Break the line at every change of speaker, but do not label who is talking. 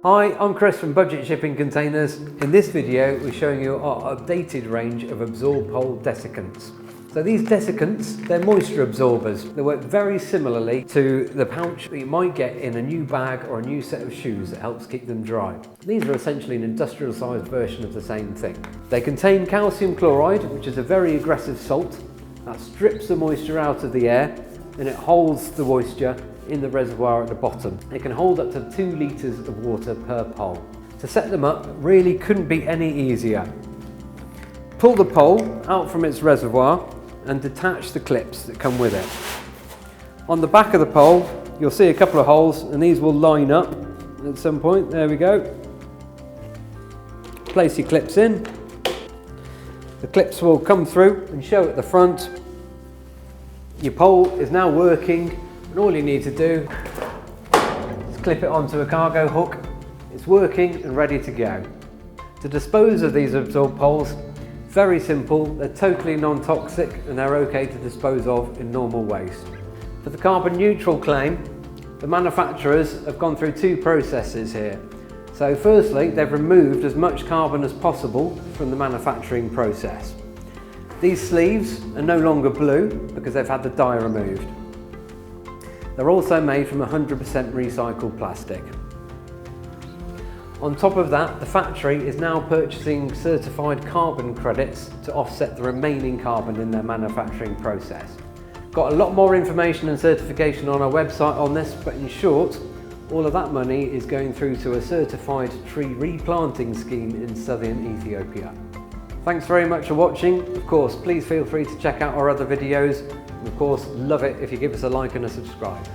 Hi, I'm Chris from Budget Shipping Containers. In this video, we're showing you our updated range of Absorpole desiccants. So these desiccants, they're moisture absorbers. They work very similarly to the pouch that you might get in a new bag or a new set of shoes that helps keep them dry. These are essentially an industrial sized version of the same thing. They contain calcium chloride, which is a very aggressive salt that strips the moisture out of the air and it holds the moisture in the reservoir at the bottom. It can hold up to 2 litres of water per pole. To set them up really couldn't be any easier. Pull the pole out from its reservoir and detach the clips that come with it. On the back of the pole you'll see a couple of holes and these will line up at some point. There we go. Place your clips in. The clips will come through and show at the front. Your pole is now working and all you need to do is clip it onto a cargo hook. It's working and ready to go. To dispose of these Absorpoles, very simple, they're totally non-toxic and they're okay to dispose of in normal waste. For the carbon neutral claim, the manufacturers have gone through 2 processes here. So firstly, they've removed as much carbon as possible from the manufacturing process. These sleeves are no longer blue because they've had the dye removed. They're also made from 100% recycled plastic. On top of that, the factory is now purchasing certified carbon credits to offset the remaining carbon in their manufacturing process. Got a lot more information and certification on our website on this, but in short, all of that money is going through to a certified tree replanting scheme in southern Ethiopia. Thanks very much for watching. Of course, please feel free to check out our other videos. And of course, love it if you give us a like and a subscribe.